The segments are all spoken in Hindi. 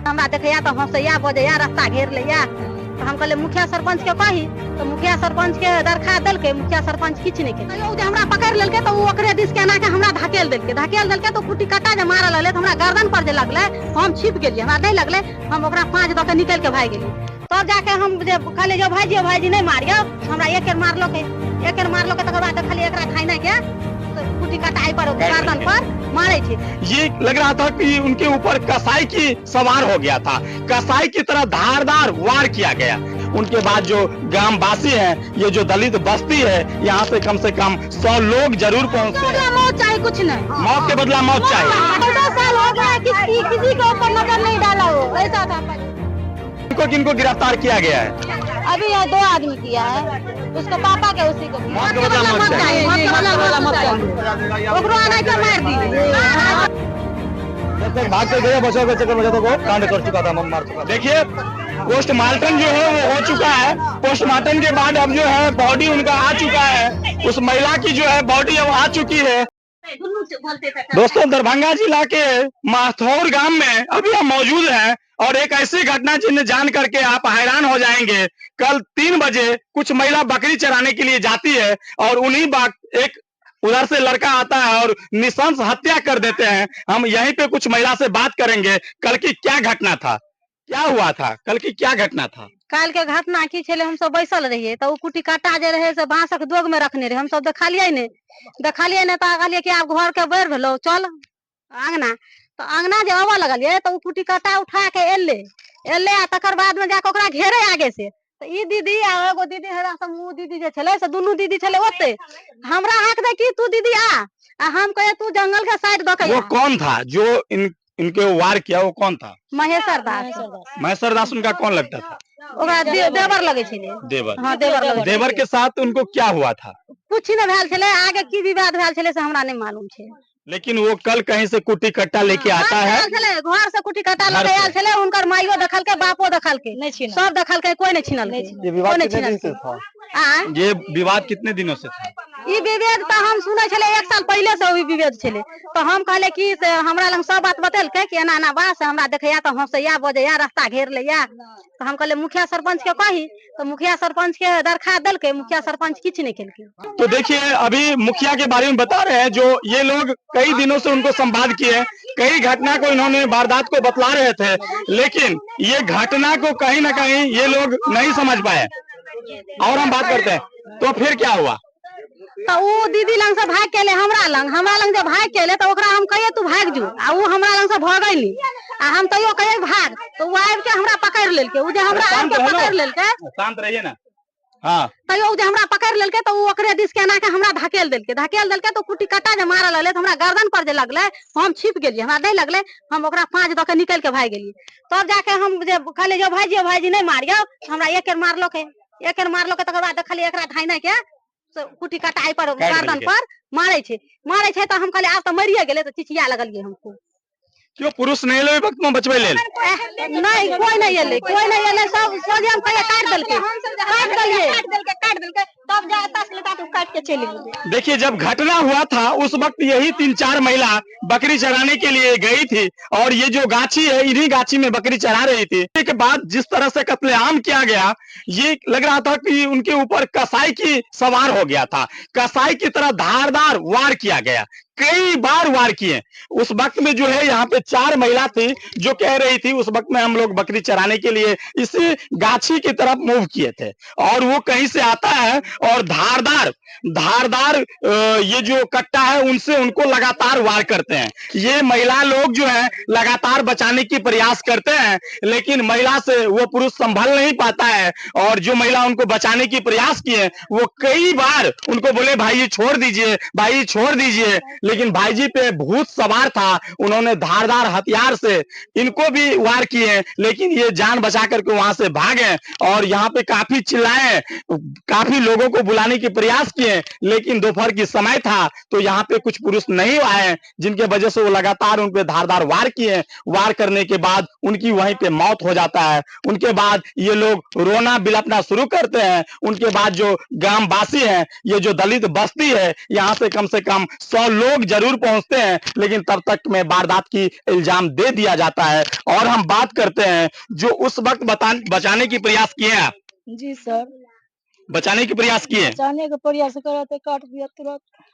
हमरा देखैया तो हंसैया बजैया रास्ता घेर लिया। तो हम कहले मुखिया सरपंच के कही तो मुखिया सरपंच के दरखास्त देलके, मुखिया सरपंच किछ नहीं के हमरा पकड़ लेलके। तो ओकरे दिस के ना के हमरा धकेल देलके तो कुटी कटा जे मारल रहले तो हमरा गर्दन पर जे लगले हम छिप गेलिए, हमरा नहीं लगले, हम ओकरा 5 द के निकल के भाग गेली। तब जाके हम जे कहले जो भाईजी नहीं मारियो, हमरा एक मारलो के तकर बाद खाली एकरा खाइना के कुटी कटाई पर गर्दन पर मारे थे। ये लग रहा था कि उनके ऊपर कसाई की सवार हो गया था, कसाई की तरह धारदार वार किया गया। उनके बाद जो ग्रामवासी हैं, ये जो दलित बस्ती है, यहाँ से कम 100 लोग जरूर पहुँचते हैं। मौत चाहे कुछ नहीं, मौत के बदला मौत चाहिए। 14 साल हो गया किसी के ऊपर नजर नहीं डाला हो, ऐसा था। किनको गिरफ्तार किया गया है? अभी 2 आदमी किया है, उसके पापा के उसी को मौत के बदला मौत चाहिए। ओकरो आना के मार दी। भागते गए बचाव के चक्कर में को कांड कर चुका था, मार चुका। देखिए पोस्टमार्टम जो है वो हो चुका है। पोस्टमार्टम के बाद अब जो है बॉडी उनका आ चुका है, उस महिला की जो है बॉडी अब आ चुकी है। दोस्तों दरभंगा जिला के माथौर गांव में अभी हम मौजूद हैं और एक ऐसी घटना जिन्हें जान करके आप हैरान हो जाएंगे। कल 3 बजे कुछ महिला बकरी चराने के लिए जाती है और उन्हीं एक उधर से लड़का आता है और निशंस हत्या कर देते हैं। हम यहीं पे कुछ महिला से बात करेंगे, कल की क्या घटना था, क्या हुआ था, कल की क्या घटना था। काल के घटना की छे, हम सब बैसल रहिए तो कुटी काटा जे रहे से बांसक दोग में रखने रहे, हम सब देखलिए नहीं तो कहलिए कि आप घर के बैर भेलो चल आंगना। तो आंगना जे आवा लगलिए तो कुटी काटा उठा के एले आ तकर बाद में जाके ओकरा घेरे आगे से। तो ई दीदी आ एगो दीदी है समूह दीदी जे छले से दुनू दीदी छले ओते हमरा हाक दे कि तू दीदी आ हम कहे तू जंगल के साइड द के। वो कौन था जो इनके वार किया, वो कौन था? महेश्वर दास। महेश्वर दास उनका कौन लगता था? ओकरा देवर लगे छले। देवर। हां देवर लगे। देवर के साथ उनको क्या हुआ था? कुछ नहीं भेल छले, आगे की विवाद भेल छले से हमरा नहीं मालूम छे। लेकिन वो कल कहीं से कुटी कट्टा लेके आता है, घर से कुटी कट्टा लेके आयल छले, उनकर माइयो देखल के बापो देखल के सब देखल के, कोई नहीं छीनल। ये विवाद कितने दिन से था? ये विवाद कितने दिनों से था? ई विवाद तो हम सुने छले 1 साल पहले से ई विवाद छले। तो हम कहले कि से हमरा लंग सब बात बतेल के कि एना एना बा से हमरा देखैया तो हंसैया बजैया रास्ता घेर लिया। तो हम कहले मुखिया सरपंच के कही तो मुखिया सरपंच के दरखास्त देलके, मुखिया सरपंच किछ नहीं केलके। तो देखिए अभी मुखिया के बारे में बता रहे हैं, जो ये लोग कई दिनों से उनको संवाद किए, कई घटना को इन्होंने वारदात को बतला रहे थे, लेकिन ये घटना को कहीं ना कहीं ये लोग नहीं समझ पाए। और हम बात करते हैं तो फिर क्या हुआ? तो वो दीदी लंग से भाग के ले हमरा लंग जब भाग के ले तो ओकरा हम कहिए तू भाग जू आ वो हमरा लंग से भगैली आ हम तइयो कहिए भाग। तो वो आबि के हमरा पकड़ लेलके, उ जे हमरा आबि के पकड़ लेलके। शांत रहिए ना। हां तइयो जे हमरा पकड़ लेलके तो वो ओकरे दिस के ना के हमरा धकेल देलके तो कुटी कटा जे मारल रहले तो हमरा गर्दन पर जे लगले हम छिप गेलिए, हमरा नहीं लगले, हम ओकरा 5 द के निकल के भाग गेलिए। तब जाके हम जे कहले जो भाईजी नहीं मारियो, हमरा एक मारलो के तकर बाद खाली एकरा धाइना के कुटी कटाई पर गर्दन पर मारे छे। तो हम कहले आप तो मरिए गेले तो चिचिया लगलिए हमको। क्यों पुरुष नहीं ले वक्त में बचवे ले? नहीं कोई नहीं एले सब सोझे हम कहे काट देलके तब जा 10 लटा तो काट के चले गए। देखिए जब घटना हुआ था उस वक्त यही 3-4 महिला बकरी चराने के लिए गई थी और ये जो गाछी है इन्हीं गाछी में बकरी चरा रही थी। के बाद जिस तरह से कत्लेआम किया गया, ये लग रहा था कि उनके ऊपर कसाई की सवार हो गया था, कसाई की तरह धारदार वार किया गया, कई बार वार किए। उस वक्त में जो है यहाँ पे 4 महिला थी जो कह रही थी उस वक्त में हम लोग बकरी चराने के लिए इसी गाछी की तरफ मूव किए थे और वो कहीं से आता है और धारदार ये जो कट्टा है उनसे उनको लगातार वार करते हैं। ये महिला लोग जो है लगातार बचाने की प्रयास करते हैं, लेकिन महिला से वो पुरुष संभल नहीं पाता है और जो महिला उनको बचाने की प्रयास किए वो कई बार उनको बोले भाई छोड़ दीजिए, लेकिन भाईजी पे भूत सवार था, उन्होंने धारदार हथियार से इनको भी वार किए, लेकिन ये जान बचा करके वहां से भागे और यहाँ पे काफी चिल्लाए, काफी लोगों लोगों को बुलाने की प्रयास किए, लेकिन दोपहर की समय था तो यहाँ पे कुछ पुरुष नहीं आए, जिनके वजह से वो लगातार उन पे धारदार वार किए। वार करने के बाद उनकी वहीं पे मौत हो जाता है। उनके बाद ये लोग रोना बिलपना शुरू करते हैं। उनके बाद जो ग्रामवासी हैं, ये जो दलित बस्ती है, यहाँ से कम 100 लोग जरूर पहुंचते हैं, लेकिन तब तक में वारदात की इल्जाम दे दिया जाता है। और हम बात करते हैं जो उस वक्त बचाने की प्रयास किए आप। जी सर, बचाने की प्रयास किए, बचाने का प्रयास करा तो काट दिया,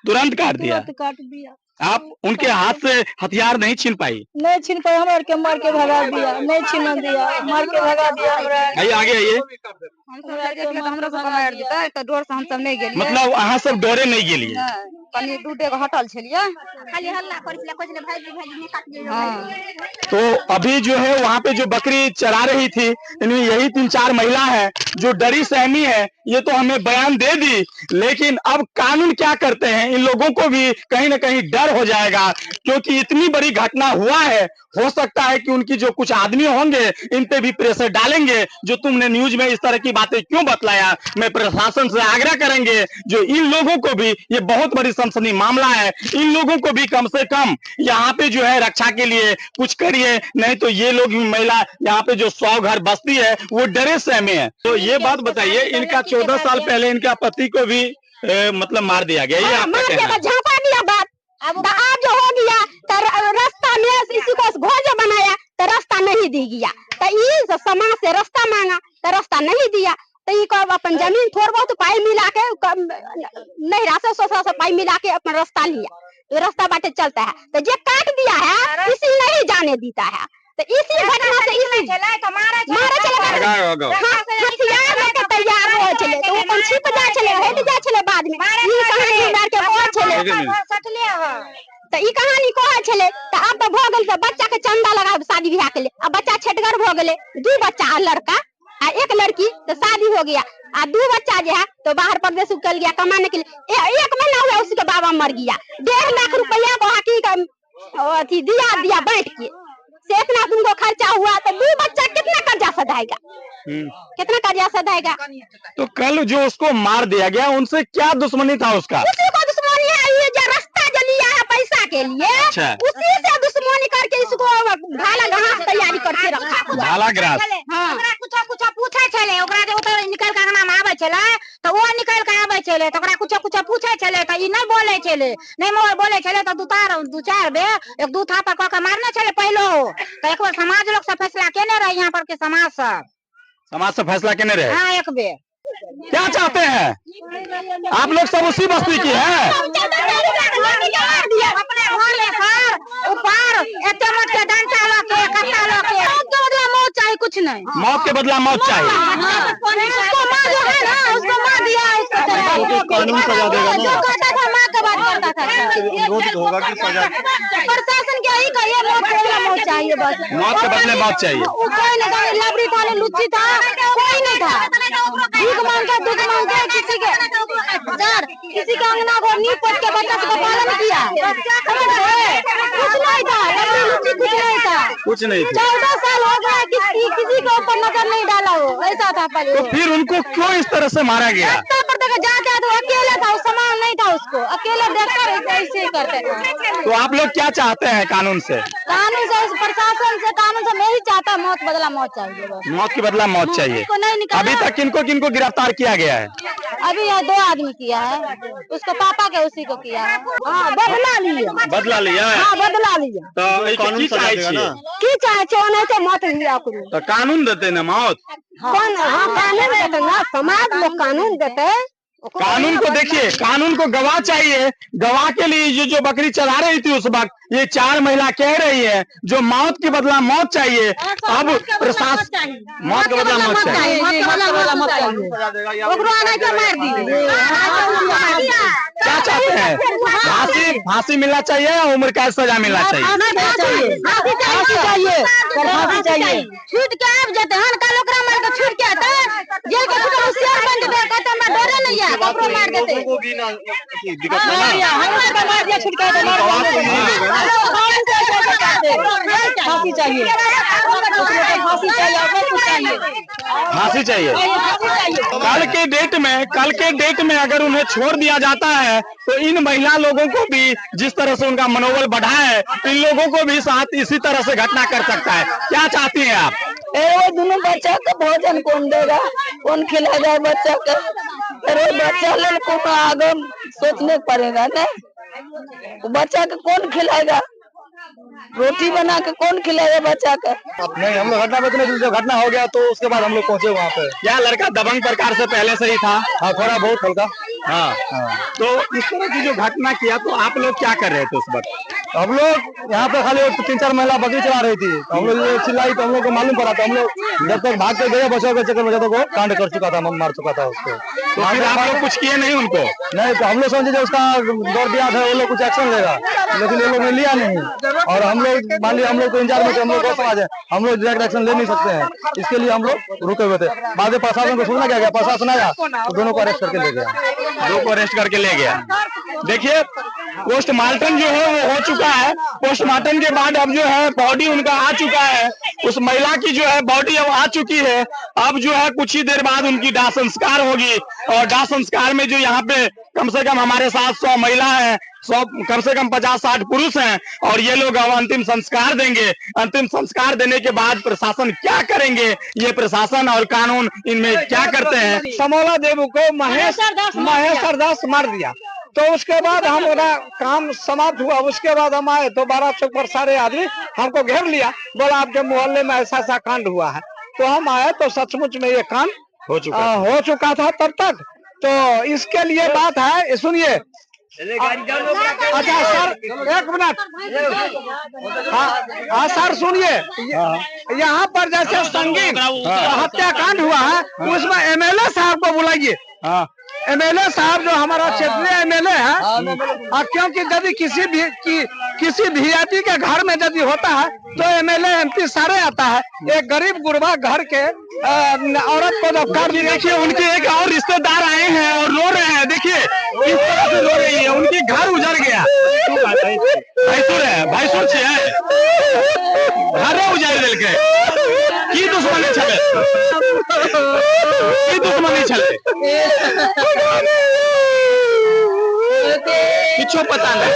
तुरंत काट दिया। तुरंत काट दिया। आप उनके हाथ से हथियार नहीं छीन पाई? नहीं छीन पाए, हमारे के मार के भगा दिया, नहीं छीन दिया, मार के भगा दिया हमरा। आइए आगे आइए। डोर से हम सब नहीं गेलिए, मतलब अहाँ सब डरे नहीं गेलिए? कनी दूटे को हटल छलिए, खाली हल्ला करै छले, कहै छले भाईजी भाईजी ने काट दियो। हां, तो अभी जो है वहाँ पे जो बकरी चरा रही थी, इनमें यही 3-4 महिला है जो डरी सहमी है। ये तो हमें बयान दे दी, लेकिन अब कानून क्या करते हैं, इन लोगों को भी कहीं ना कहीं डर हो जाएगा, क्योंकि इतनी बड़ी घटना हुआ है। हो सकता है कि उनकी जो कुछ आदमी होंगे इन पे भी प्रेशर डालेंगे, जो तुमने न्यूज में इस तरह की बातें क्यों बतलाया। मैं प्रशासन से आग्रह करेंगे जो इन लोगों को भी, ये बहुत बड़ी सनसनी मामला है, इन लोगों को भी कम से कम यहाँ पे जो है रक्षा के लिए कुछ करिए, नहीं तो ये लोग महिला यहाँ पे जो 100 घर बस्ती है वो डरे सहमे है। तो ये बात बताइए, इनका 14 साल पहले इनका पति को भी मतलब मार दिया गया, ये आपका कहना है? झापा दिया बात। अब आज जो हो गया तो रास्ता में इसी को भोज बनाया तो रास्ता नहीं दी गया, तो इस समाज से रास्ता मांगा तो रास्ता नहीं दिया, तो ये कब अपन जमीन थोड़ा बहुत पाई मिला के नहीं रास्ता सोसा से पाई मिला के अपन रास्ता लिया, तो रास्ता बाटे चलता है। तो जे काट दिया है इसी नहीं जाने देता है, तो इसी घटना से इसी मारे चले हथियार लेके तैयार हो चले, तो अपन छिप जा चले, हट जा चले बाद में। ई कहानी डाल के हो चले, तो ई कहानी कहे चले। तो अब तो भ गेल, तो बच्चा के चंदा लगा शादी ब्याह के लिए, अब बच्चा छटगर भ गेले, 2 बच्चा, लड़का आ 1 लड़की, तो शादी हो गया। आ 2 बच्चा जो है तो बाहर प्रदेश चल गया कमाने के लिए। 1 महीना हुआ उसके बाबा मर गया, 1.5 लाख रुपया को हाकी का अथी दिया बैठ के, से इतना तुमको खर्चा हुआ, तो 2 बच्चा कितना कर्जा सधाएगा, कितना कर्जा सधाएगा। तो कल जो उसको मार दिया गया, उनसे क्या दुश्मनी था उसका? उसी को दुश्मनी है, ये जो रास्ता जो लिया है पैसा के लिए, उसी से दुश्मनी करके इसको भाला घास तैयारी करके रखा हुआ। भाला घास, हां, कुछ पूछे छले, ओकरा जे उतर निकल के अंगना में आवे छले, तो वो निकल के आवे छले, तो ओकरा कुछ पूछे छले, तो ई नहीं बोले छले, नहीं बोले छले, तो 2-4 बे 1-2 थापा क के मारने छले पहलो। तो एक बार समाज लोग से फैसला केने रहे, यहाँ पर के समाज से फैसला केने रहे। हाँ, एक बेर क्या चाहते हैं आप लोग? सब उसी बस्ती की है? अपने घर में सर ऊपर एते मत के डंटा लके कट्टा लके मौत चाहिए, कुछ नहीं, मौत के बदला मौत चाहिए। उसको मार जो है ना, उसको मार दिया, उसको कानून सजा देगा जो कहता था माँ के बात करता था, विरोध होगा कि सजा? प्रशासन के यही कहिए मौत के बदला मौत चाहिए, बस मौत के बदले मौत चाहिए। कोई नहीं, लबड़ी था, लुच्ची था, कोई नहीं था, दुख मांग के किसी के सर किसी का अंगना को नींव पोत के बच्चा को पालन किया, कुछ नहीं था, लबड़ी लुच्ची कुछ नहीं था। 14 साल हो गए, किसी के ऊपर नजर नहीं डाला, वो ऐसा था पहले। तो फिर उनको क्यों इस तरह से मारा गया? रास्ता पर तक जाते तो अकेले था, सामान नहीं था, उसको अकेले देखकर ऐसे ही करते थे। तो आप लोग क्या चाहते हैं कानून से? कानून से, प्रशासन से, कानून से मैं ही चाहता मौत बदला मौत चाहिए, बस मौत के बदला मौत चाहिए। उसको नहीं निकाला। अभी तक किनको गिरफ्तार किया गया है? अभी 2 आदमी किया है, उसको पापा के उसी को किया है। हाँ, बदला लिया है। हाँ, बदला लिया। तो कानून चाहे की चाहे नहीं तो मत लिया करो, तो कानून देते ना मौत। कौन? हाँ, कानून देते ना, समाज लोग कानून देते। कानून को देखिए, कानून को गवाह चाहिए। गवाह के लिए ये जो बकरी चला रही थी उस वक्त, ये 4 महिला कह रही है जो मौत के बदला मौत चाहिए। अब प्रशासन मौत के बदला मौत चाहिए, क्या चाहते हैं? फांसी मिलना चाहिए या उम्र कैद सजा मिलना चाहिए? छूट के आब जेते हन, काल ओकरा मार के छूट के आते, जेल के कुछ होशियार बन के कहते हमरा डरे नहीं है, कपड़ो मार देते। को भी ना दिक्कत नहीं है, हमरा के मार दिया, छूट के आते, फांसी चाहिए, फांसी चाहिए। फांसी चाहिए। कल के डेट में अगर उन्हें छोड़ दिया जाता है तो इन महिला लोगों को भी, जिस तरह से उनका मनोबल बढ़ा है, इन लोगों को भी साथ इसी तरह से घटना कर सकता है। क्या चाहती हैं आप? वो दोनों बच्चा का भोजन कौन देगा, कौन खिलाएगा बच्चा का? अरे बच्चा ले को आगे सोचने पड़ेगा ना, बच्चा का कौन खिलाएगा? रोटी बना के कौन खिलाएगा बच्चा का? नहीं, हम लोग घटना पे इतने दिन जब घटना हो गया तो उसके बाद हम लोग पहुंचे वहाँ पे। क्या लड़का दबंग प्रकार से पहले से ही था? हाँ, थोड़ा बहुत हल्का। हाँ। तो इस तरह की जो घटना किया तो आप लोग क्या कर रहे थे उस वक्त? हम लोग यहाँ पे खाली 3-4 महिला बकरी चला रही थी, हम लोग ये चिल्लाई तो हम लोग को मालूम पड़ा था। हम लोग जब तक भाग के गए बचाव के चक्कर में, जब तक वो कांड कर चुका था, मार चुका था उसको। तो फिर आप लोग कुछ किए नहीं उनको? नहीं, तो हम लोग समझे उसका दौर दिया था, वो लोग कुछ एक्शन लेगा, लेकिन ये लोग ने लिया नहीं। और हम लोग मान लिया, हम लोग तो इंतजार में थे, हम लोग बहुत समाज है, हम लोग डायरेक्ट एक्शन ले नहीं सकते हैं, इसके लिए हम लोग रुके हुए थे। बाद में प्रशासन को सूचना क्या गया, प्रशासन आया तो दोनों को अरेस्ट करके ले गया। दो को अरेस्ट करके ले गया। देखिए, पोस्टमार्टम जो है वो हो चुका है। पोस्टमार्टम के बाद अब जो है बॉडी उनका आ चुका है, उस महिला की जो है बॉडी अब आ चुकी है। अब जो है कुछ ही देर बाद उनकी दाह संस्कार होगी, और दाह संस्कार में जो यहाँ पे कम से कम हमारे साथ 100 महिला है, 100 कम से कम 50-60 पुरुष हैं, और ये लोग अब अंतिम संस्कार देंगे। अंतिम संस्कार देने के बाद प्रशासन क्या करेंगे, ये प्रशासन और कानून इनमें क्या करते हैं। समोला देव को महेश दास मार दिया, तो उसके बाद हमारा काम समाप्त हुआ। उसके बाद हम आए तो 12 चौक पर सारे आदमी हमको घेर लिया, बोला आपके मोहल्ले में ऐसा ऐसा कांड हुआ है। तो हम आए तो सचमुच में ये कांड हो चुका था तब तक। तो इसके लिए बात है, सुनिए। अच्छा सर, एक मिनट। हाँ सर सुनिए, यहाँ पर जैसे संगीन हत्याकांड हुआ है, उसमें एमएलए साहब को बुलाइए। एमएलए साहब जो हमारा क्षेत्रीय एमएलए है, क्योंकि यदि किसी वीआईपी के घर में यदि होता है तो एमएलए एमपी सारे आता है। एक गरीब गुरबा घर के औरत को जब कर देखिए, उनके एक और रिश्तेदार आए हैं और रो रहे हैं। देखिए किस तरह से रो रही है, उनकी घर उजड़ गया। भाईसुर छे घर उजाड़ दिल के की दुश्मनी छले, की दुश्मनी छले किछो पता नहीं।